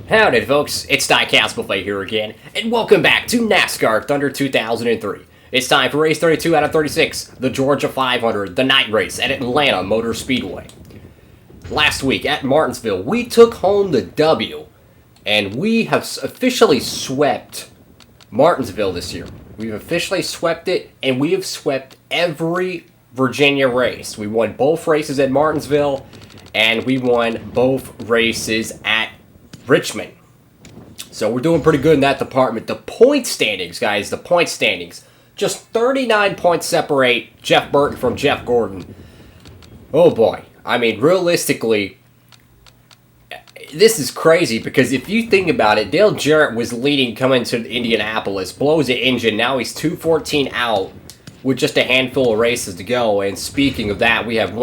Howdy folks, it's DIECAST Buffet here again, and welcome back to NASCAR Thunder 2003. It's time for race 32 out of 36, the Georgia 500, the night race at Atlanta Motor Speedway. Last week at Martinsville, we took home the W, and we have officially swept Martinsville this year. We've officially swept it, and we have swept every Virginia race. We won both races at Martinsville, and we won both races at Richmond. So we're doing pretty good in that department. The point standings, guys, the point standings. Just 39 points separate Jeff Burton from Jeff Gordon. Oh boy. I mean, realistically, this is crazy because if you think about it, Dale Jarrett was leading coming to Indianapolis, blows the engine, now he's 2:14 out with just a handful of races to go. And speaking of that, we have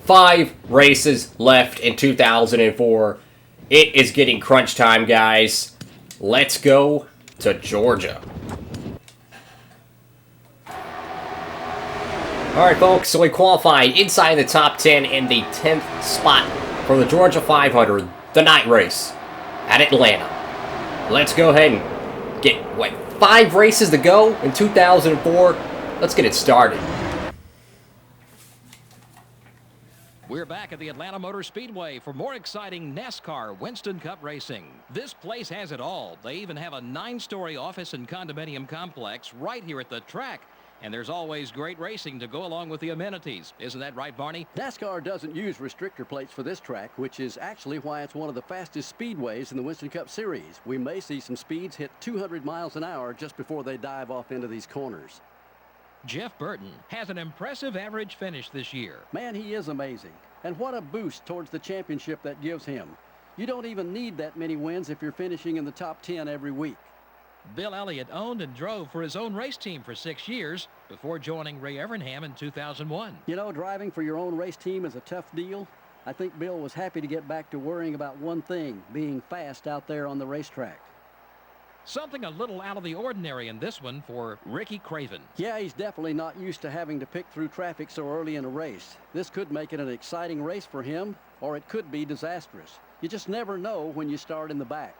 5 races left in 2004. It is getting crunch time, guys. Let's go to Georgia. Alright, folks, so we qualified inside the top 10 in the 10th spot for the Georgia 500, the night race at Atlanta. Let's go ahead and get, 5 races to go in 2004? Let's get it started. We're back at the Atlanta Motor Speedway for more exciting NASCAR Winston Cup racing. This place has it all. They even have a 9-story office and condominium complex right here at the track. And there's always great racing to go along with the amenities. Isn't that right, Barney? NASCAR doesn't use restrictor plates for this track, which is actually why it's one of the fastest speedways in the Winston Cup Series. We may see some speeds hit 200 miles an hour just before they dive off into these corners. Jeff Burton has an impressive average finish this year. Man, he is amazing. And what a boost towards the championship that gives him. You don't even need that many wins if you're finishing in the top 10 every week. Bill Elliott owned and drove for his own race team for 6 years before joining Ray Evernham in 2001. You know, driving for your own race team is a tough deal. I think Bill was happy to get back to worrying about one thing, being fast out there on the racetrack. Something a little out of the ordinary in this one for Ricky Craven. Yeah, he's definitely not used to having to pick through traffic so early in a race. This could make it an exciting race for him, or it could be disastrous. You just never know when you start in the back.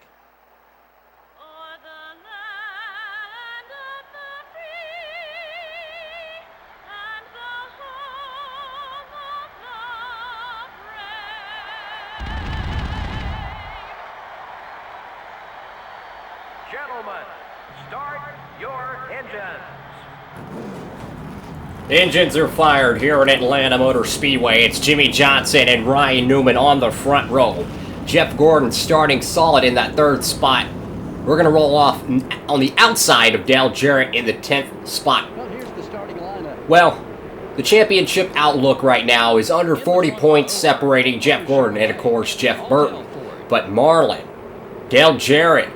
Gentlemen, start your engines. Engines are fired here at Atlanta Motor Speedway. It's Jimmy Johnson and Ryan Newman on the front row. Jeff Gordon starting solid in that 3rd spot. We're going to roll off on the outside of Dale Jarrett in the 10th spot. Well, here's the starting lineup. Well, the championship outlook right now is under 40 points separating Jeff Gordon and, of course, Jeff Burton. But Marlin, Dale Jarrett,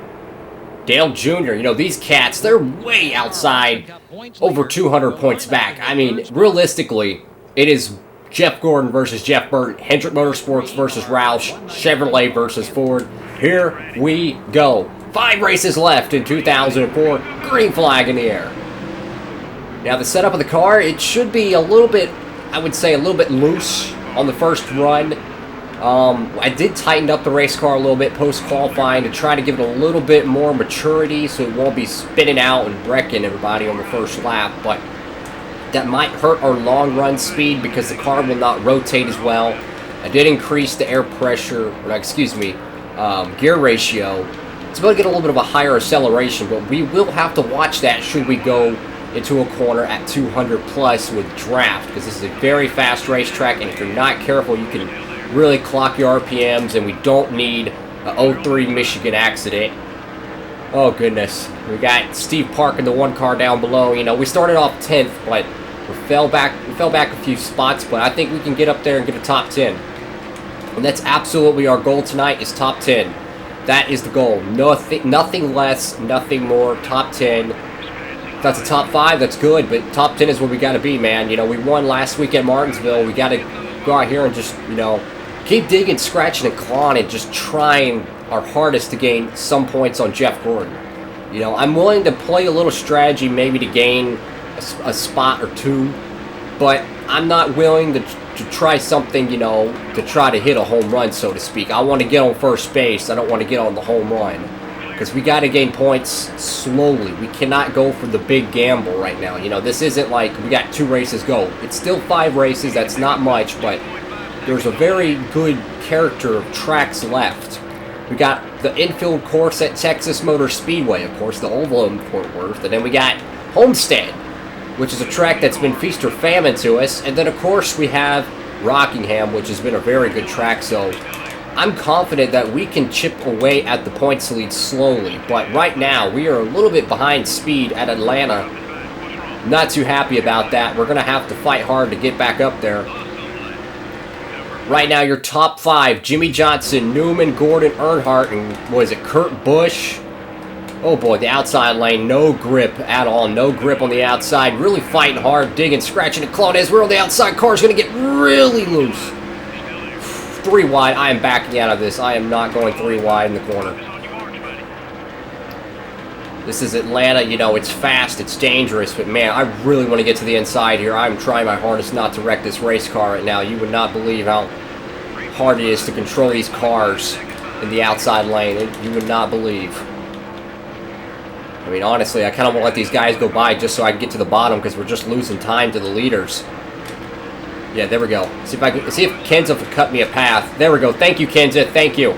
Dale Jr., you know, these cats, they're way outside, over 200 points back. I mean, realistically, it is Jeff Gordon versus Jeff Burton, Hendrick Motorsports versus Roush, Chevrolet versus Ford. Here we go. 5 races left in 2004. Green flag in the air. Now, the setup of the car, it should be a little bit, I would say, a little bit loose on the first run. I did tighten up the race car a little bit post-qualifying to try to give it a little bit more maturity so it won't be spinning out and wrecking everybody on the first lap, but that might hurt our long-run speed because the car will not rotate as well. I did increase the air pressure, gear ratio to be able to get a little bit of a higher acceleration, but we will have to watch that should we go into a corner at 200 plus with draft, because this is a very fast racetrack, and if you're not careful, you can really clock your RPMs, and we don't need a 03 Michigan accident. Oh goodness, we got Steve Park in the 1 car down below. You know, we started off 10th, but we fell back a few spots, but I think we can get up there and get a top 10. And that's absolutely our goal tonight, is top 10. That is the goal. Nothing less, nothing more. Top 10. If that's a top 5, that's good, but top 10 is where we got to be, man. You know, we won last week at Martinsville. We got to go out here and just, you know, keep digging, scratching, and clawing, and just trying our hardest to gain some points on Jeff Gordon. You know, I'm willing to play a little strategy maybe to gain a spot or two, but I'm not willing to try something, you know, to try to hit a home run, so to speak. I want to get on first base. I don't want to get on the home run. Because we got to gain points slowly. We cannot go for the big gamble right now. You know, this isn't like we got 2 races go. It's still 5 races. That's not much, but there's a very good character of tracks left. We got the infield course at Texas Motor Speedway, of course, the oval in Fort Worth. And then we got Homestead, which is a track that's been feast or famine to us. And then, of course, we have Rockingham, which has been a very good track. So I'm confident that we can chip away at the points lead slowly. But right now, we are a little bit behind speed at Atlanta. Not too happy about that. We're going to have to fight hard to get back up there. Right now, your top 5, Jimmy Johnson, Newman, Gordon, Earnhardt, and what is it, Kurt Busch? Oh boy, the outside lane, no grip at all. No grip on the outside. Really fighting hard, digging, scratching, and clawing. As we're on the outside, car's going to get really loose. 3 wide. I am backing out of this. I am not going 3 wide in the corner. This is Atlanta. You know, it's fast, it's dangerous, but man, I really want to get to the inside here. I'm trying my hardest not to wreck this race car right now. You would not believe how hard it is to control these cars in the outside lane. You would not believe. I mean, honestly, I kind of want to let these guys go by just so I can get to the bottom because we're just losing time to the leaders. Yeah, there we go. See if Kenseth will cut me a path. There we go. Thank you, Kenseth. Thank you.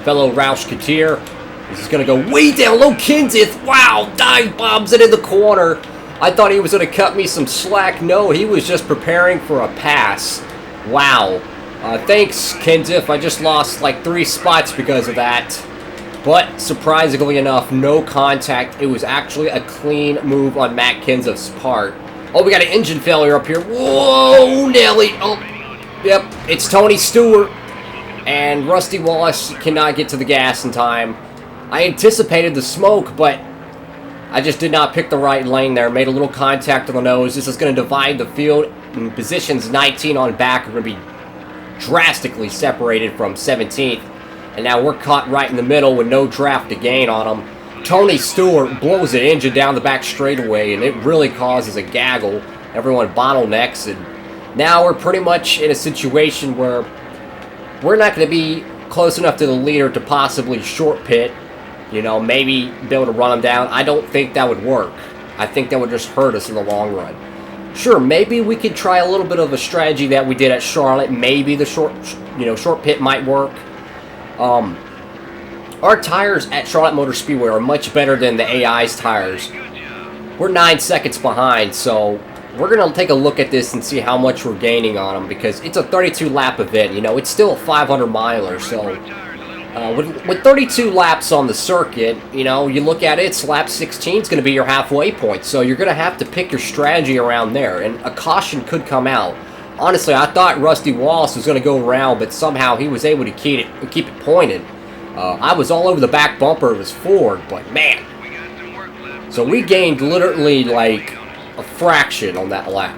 Fellow Roush Katir. This is going to go way down low. Kenseth, wow, dive bombs it in the corner. I thought he was going to cut me some slack. No, he was just preparing for a pass. Wow. Thanks, Kenseth. I just lost like 3 spots because of that. But, surprisingly enough, no contact. It was actually a clean move on Matt Kenseth's part. Oh, we got an engine failure up here. Whoa, Nelly. Oh, yep, it's Tony Stewart. And Rusty Wallace cannot get to the gas in time. I anticipated the smoke, but I just did not pick the right lane there. Made a little contact on the nose. This is going to divide the field. And positions 19 on back are going to be drastically separated from 17th. And now we're caught right in the middle with no draft to gain on them. Tony Stewart blows an engine down the back straightaway, and it really causes a gaggle. Everyone bottlenecks, and now we're pretty much in a situation where we're not going to be close enough to the leader to possibly short pit. You know, maybe be able to run him down. I don't think that would work. I think that would just hurt us in the long run. Sure, maybe we could try a little bit of a strategy that we did at Charlotte. Maybe the short pit might work. Our tires at Charlotte Motor Speedway are much better than the AI's tires. We're 9 seconds behind, so we're going to take a look at this and see how much we're gaining on them, because it's a 32-lap event. You know, it's still a 500-miler, so with 32 laps on the circuit, you know, you look at it, it's lap 16 is going to be your halfway point, so you're going to have to pick your strategy around there, and a caution could come out. Honestly, I thought Rusty Wallace was going to go around, but somehow he was able to keep it pointed. I was all over the back bumper of his Ford, but man. So we gained literally like a fraction on that lap.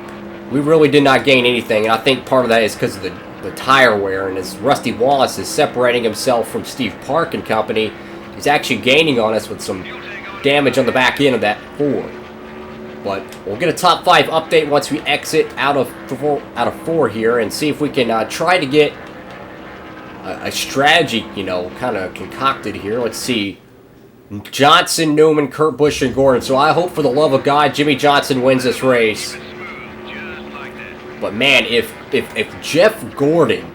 We really did not gain anything, and I think part of that is because of the tire wear. And as Rusty Wallace is separating himself from Steve Park and company, he's actually gaining on us with some damage on the back end of that Ford. But we'll get a top 5 update once we exit out of 4 here, and see if we can try to get a strategy, you know, kind of concocted here. Let's see. Johnson, Newman, Kurt Busch, and Gordon. So I hope for the love of God Jimmy Johnson wins this race. But man, if Jeff Gordon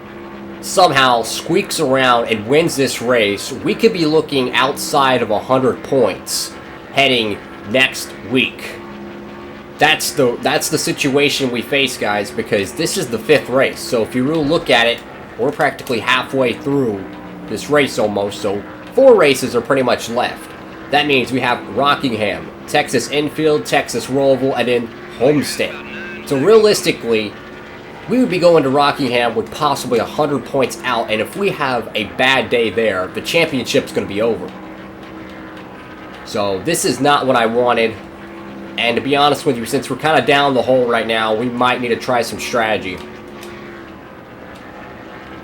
somehow squeaks around and wins this race, we could be looking outside of 100 points heading next week. That's the situation we face, guys, because this is the 5th race. So if you really look at it, we're practically halfway through this race almost. So 4 races are pretty much left. That means we have Rockingham, Texas Infield, Texas Roval, and then Homestead. So realistically, we would be going to Rockingham with possibly 100 points out, and if we have a bad day there, the championship's going to be over. So this is not what I wanted. And to be honest with you, since we're kind of down the hole right now, we might need to try some strategy.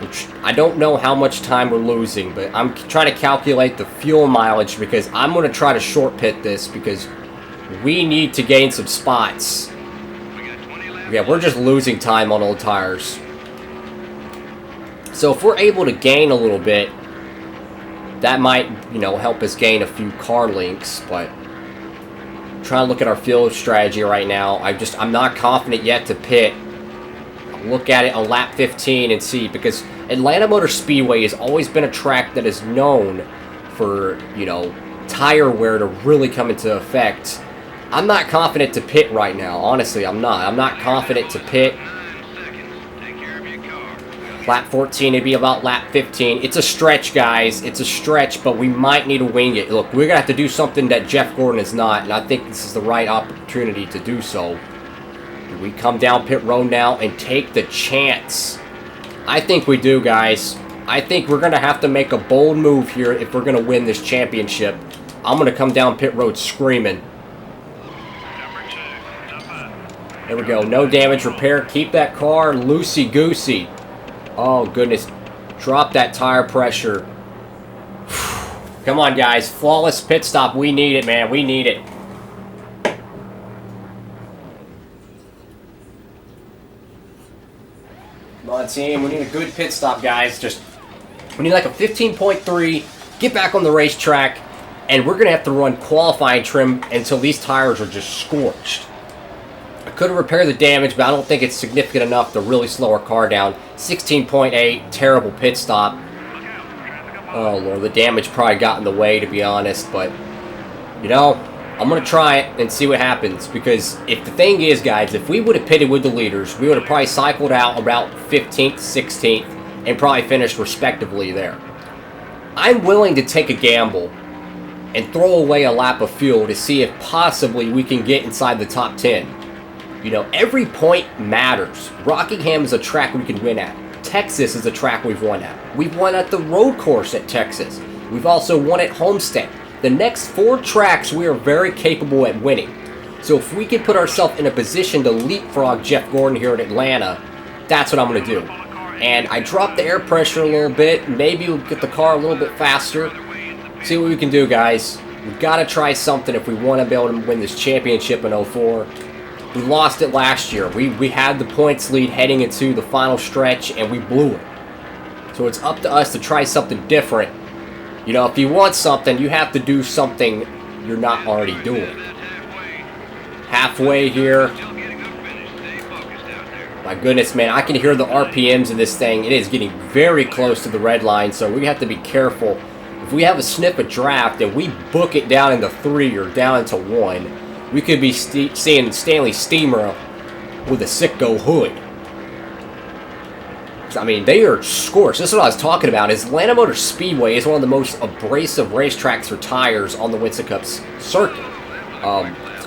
Which I don't know how much time we're losing, but I'm trying to calculate the fuel mileage because I'm going to try to short pit this because we need to gain some spots. Yeah, we're just losing time on old tires. So if we're able to gain a little bit, that might, you know, help us gain a few car links, but I'm trying to look at our field strategy right now. I'm not confident yet to pit. I'll look at it on lap 15 and see, because Atlanta Motor Speedway has always been a track that is known for, you know, tire wear to really come into effect. I'm not confident to pit right now. Honestly, I'm not. I'm not confident to pit. Lap 14, it'd be about lap 15. It's a stretch, guys. It's a stretch, but we might need to wing it. Look, we're going to have to do something that Jeff Gordon is not, and I think this is the right opportunity to do so. Do we come down pit road now and take the chance? I think we do, guys. I think we're going to have to make a bold move here if we're going to win this championship. I'm going to come down pit road screaming. There we go. No damage repair. Keep that car loosey-goosey. Oh, goodness. Drop that tire pressure. Come on, guys. Flawless pit stop. We need it, man. We need it. Come on, team. We need a good pit stop, guys. We need like a 15.3. Get back on the racetrack. And we're going to have to run qualifying trim until these tires are just scorched. I could have repaired the damage, but I don't think it's significant enough to really slow our car down. 16.8, terrible pit stop. Oh, Lord, the damage probably got in the way, to be honest. But, you know, I'm going to try it and see what happens. Because if the thing is, guys, if we would have pitted with the leaders, we would have probably cycled out about 15th, 16th, and probably finished respectively there. I'm willing to take a gamble and throw away a lap of fuel to see if possibly we can get inside the top 10. You know, every point matters. Rockingham is a track we can win at. Texas is a track we've won at. We've won at the road course at Texas. We've also won at Homestead. The next 4 tracks we are very capable at winning. So if we can put ourselves in a position to leapfrog Jeff Gordon here at Atlanta, that's what I'm going to do. And I dropped the air pressure a little bit. Maybe we'll get the car a little bit faster. See what we can do, guys. We've got to try something if we want to be able to win this championship in 04. We lost it last year. We had the points lead heading into the final stretch, and we blew it. So it's up to us to try something different. You know, if you want something, you have to do something you're not already doing. Halfway here. My goodness, man, I can hear the RPMs of this thing. It is getting very close to the red line, so we have to be careful. If we have a sniff of draft and we book it down into 3 or down into 1, we could be seeing Stanley Steamer with a Sitco hood. I mean, they are scorched. This is what I was talking about. Atlanta Motor Speedway is one of the most abrasive racetracks for tires on the Winston Cup circuit.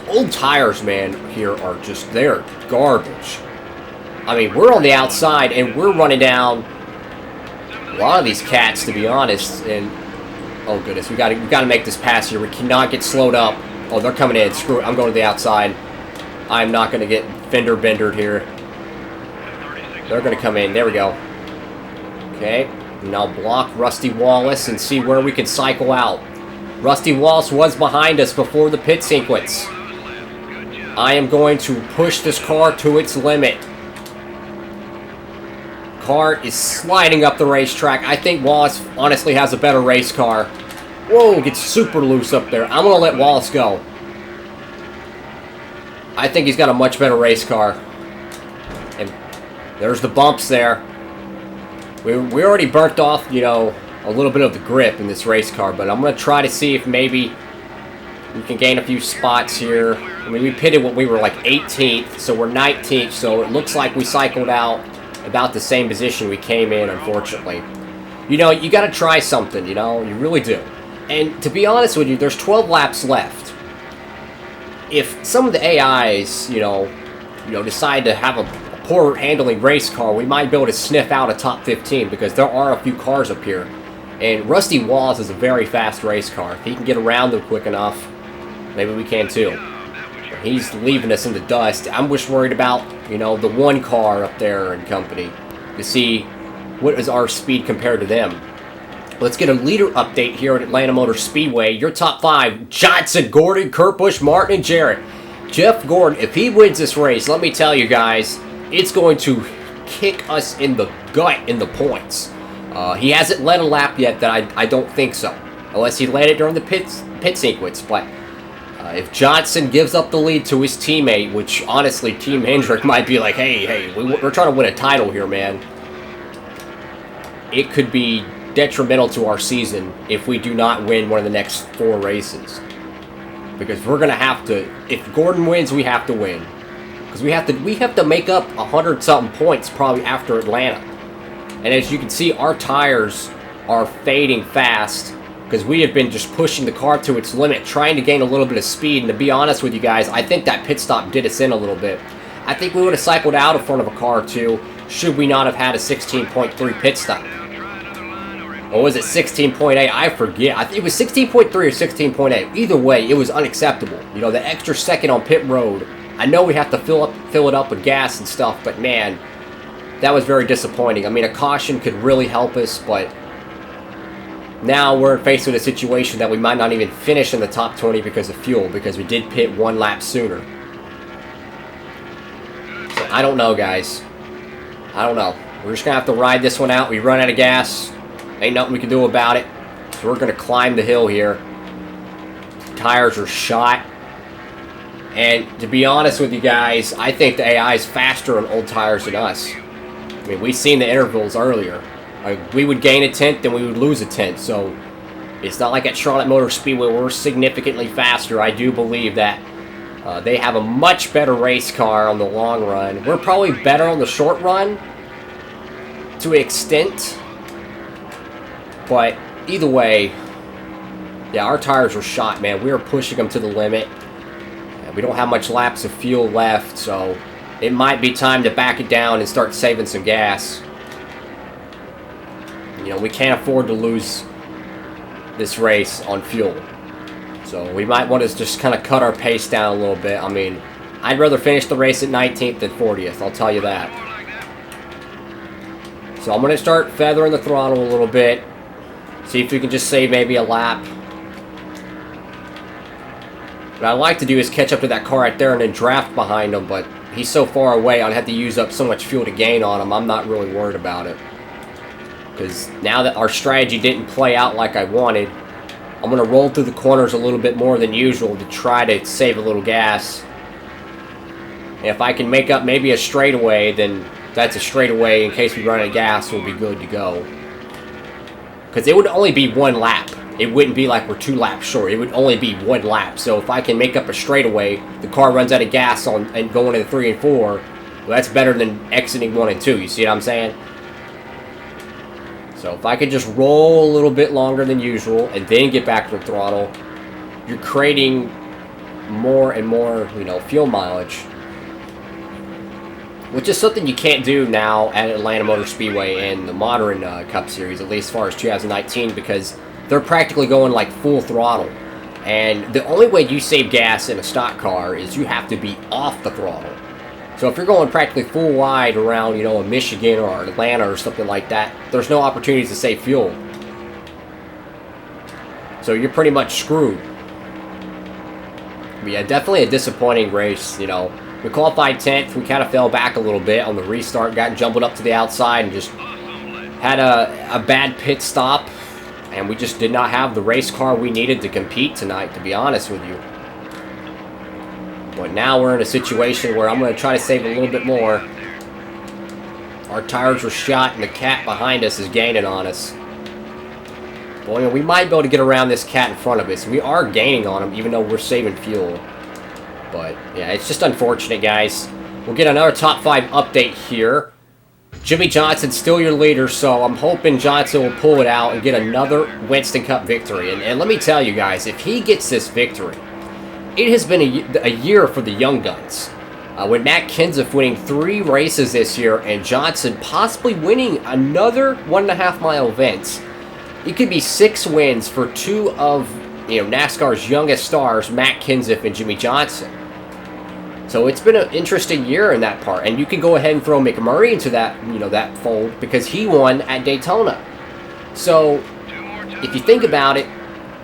Old tires, man, here are just, they're garbage. I mean, we're on the outside, and we're running down a lot of these cats, to be honest. And, oh, goodness, we got to make this pass here. We cannot get slowed up. Oh, they're coming in. Screw it. I'm going to the outside. I'm not going to get fender bendered here. They're going to come in. There we go. Okay. Now block Rusty Wallace and see where we can cycle out. Rusty Wallace was behind us before the pit sequence. I am going to push this car to its limit. Car is sliding up the racetrack. I think Wallace honestly has a better race car. Whoa, gets super loose up there. I'm going to let Wallace go. I think he's got a much better race car. And there's the bumps there. We already burnt off, you know, a little bit of the grip in this race car, but I'm going to try to see if maybe we can gain a few spots here. I mean, we pitted when we were like 18th, so we're 19th, so it looks like we cycled out about the same position we came in, unfortunately. You know, you got to try something, you know, you really do. And to be honest with you, there's 12 laps left. If some of the AIs, you know, decide to have a poor handling race car, we might be able to sniff out a top 15 because there are a few cars up here. And Rusty Wallace is a very fast race car. If he can get around them quick enough, maybe we can too. He's leaving us in the dust. I'm just worried about, you know, the one car up there and company to see what is our speed compared to them. Let's get a leader update here at Atlanta Motor Speedway. Your top 5, Johnson, Gordon, Kurt Busch, Martin, and Jarrett. Jeff Gordon, if he wins this race, let me tell you guys, it's going to kick us in the gut in the points. He hasn't led a lap yet that I don't think so. Unless he led it during the pit sequence. But if Johnson gives up the lead to his teammate, which honestly Team Hendrick might be like, hey, we're trying to win a title here, man. It could be detrimental to our season if we do not win one of the next 4 races. Because we're going to have to, if Gordon wins, we have to win. Because we have to make up 100-something points probably after Atlanta. And as you can see, our tires are fading fast because we have been just pushing the car to its limit, trying to gain a little bit of speed. And to be honest with you guys, I think that pit stop did us in a little bit. I think we would have cycled out in front of a car or two should we not have had a 16.3 pit stop. Or was it 16.8? I forget. I think it was 16.3 or 16.8. Either way, it was unacceptable. You know, the extra second on pit road. I know we have to fill it up with gas and stuff, but man, that was very disappointing. I mean, a caution could really help us, but now we're faced with a situation that we might not even finish in the top 20 because of fuel, because we did pit 1 lap sooner. So I don't know, guys. I don't know. We're just going to have to ride this one out. We run out of gas. Ain't nothing we can do about it. So we're going to climb the hill here. Tires are shot. And to be honest with you guys, I think the AI is faster on old tires than us. I mean, we've seen the intervals earlier. We would gain a tenth, then we would lose a tenth. So it's not like at Charlotte Motor Speedway where we're significantly faster. I do believe that they have a much better race car on the long run. We're probably better on the short run to an extent. But either way, yeah, our tires are shot, man. We are pushing them to the limit. We don't have much laps of fuel left, so it might be time to back it down and start saving some gas. You know, we can't afford to lose this race on fuel. So we might want to just kind of cut our pace down a little bit. I mean, I'd rather finish the race at 19th than 40th, I'll tell you that. So I'm going to start feathering the throttle a little bit. See if we can just save maybe a lap. What I'd like to do is catch up to that car right there and then draft behind him, but he's so far away, I'd have to use up so much fuel to gain on him. I'm not really worried about it. Because now that our strategy didn't play out like I wanted, I'm going to roll through the corners a little bit more than usual to try to save a little gas. And if I can make up maybe a straightaway, then that's a straightaway. In case we run out of gas, we'll be good to go. Because it would only be 1 lap. It wouldn't be like we're 2 laps short. It would only be 1 lap. So if I can make up a straightaway, the car runs out of gas and going into 3 and 4, well, that's better than exiting 1 and 2. You see what I'm saying? So if I could just roll a little bit longer than usual and then get back to the throttle, you're creating more and more, you know, fuel mileage. Which is something you can't do now at Atlanta Motor Speedway and the modern Cup Series, at least as far as 2019, because they're practically going like full throttle. And the only way you save gas in a stock car is you have to be off the throttle. So if you're going practically full wide around, you know, a Michigan or Atlanta or something like that, there's no opportunities to save fuel. So you're pretty much screwed. But yeah, definitely a disappointing race, you know. We qualified 10th. We kind of fell back a little bit on the restart. Got jumbled up to the outside and just had a bad pit stop. And we just did not have the race car we needed to compete tonight, to be honest with you. But now we're in a situation where I'm going to try to save a little bit more. Our tires are shot and the cat behind us is gaining on us. Well, you know, we might be able to get around this cat in front of us. We are gaining on him even though we're saving fuel. But, yeah, it's just unfortunate, guys. We'll get another top 5 update here. Jimmy Johnson's still your leader, so I'm hoping Johnson will pull it out and get another Winston Cup victory. And let me tell you guys, if he gets this victory, it has been a year for the young guns. With Matt Kenseth winning 3 races this year and Johnson possibly winning another 1.5 mile event, it could be 6 wins for 2 of, you know, NASCAR's youngest stars, Matt Kenseth and Jimmy Johnson. So it's been an interesting year in that part, and you can go ahead and throw McMurray into that, you know, that fold because he won at Daytona. So if you think about it,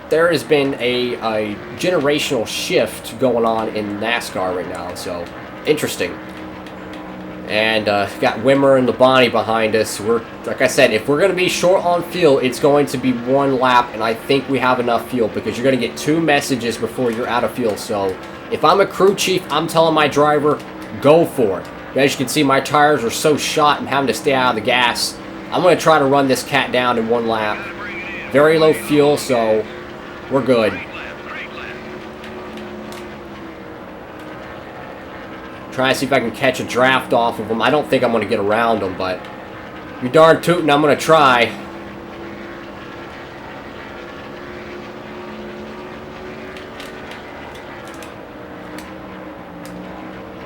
there has been a generational shift going on in NASCAR right now, so interesting. And got Wimmer and Labonte behind us. Like I said, if we're going to be short on fuel, it's going to be one lap, and I think we have enough fuel because you're going to get 2 messages before you're out of fuel. So if I'm a crew chief, I'm telling my driver, go for it. As you can see, my tires are so shot, I'm having to stay out of the gas. I'm going to try to run this cat down in 1 lap. Very low fuel, so we're good. Try to see if I can catch a draft off of them. I don't think I'm going to get around them, but you darn tootin', I'm going to try.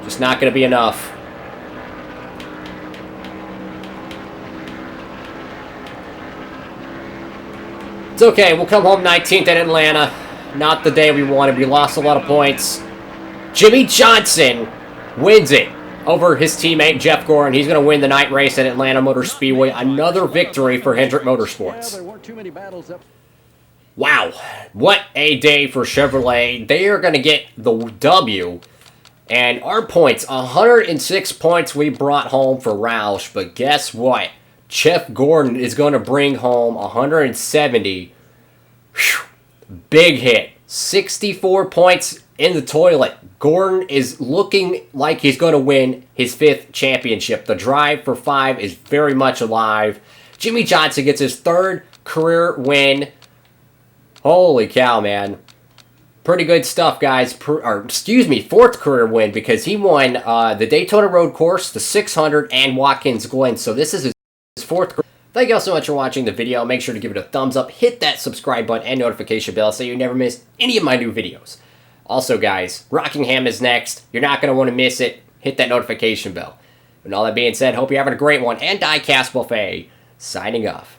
Just not going to be enough. It's okay, we'll come home 19th at Atlanta. Not the day we wanted. We lost a lot of points. Jimmy Johnson wins it over his teammate Jeff Gordon. He's going to win the night race at Atlanta Motor Speedway. Another victory for Hendrick Motorsports. There weren't too many battles up. Wow, what a day for Chevrolet. They are going to get the W. And our points, 106 points we brought home for Roush. But guess what? Jeff Gordon is going to bring home 170. Whew. Big hit. 64 points in the toilet. Gordon is looking like he's going to win his 5th championship. The drive for 5 is very much alive. Jimmy Johnson gets his 3rd career win. Holy cow, man. Pretty good stuff, guys. 4th career win because he won the Daytona Road Course, the 600, and Watkins Glen. So this is his 4th career. Thank you all so much for watching the video. Make sure to give it a thumbs up, hit that subscribe button and notification bell so you never miss any of my new videos. Also, guys, Rockingham is next. You're not going to want to miss it. Hit that notification bell. And all that being said, hope you're having a great one. And DIECAST Buffet, signing off.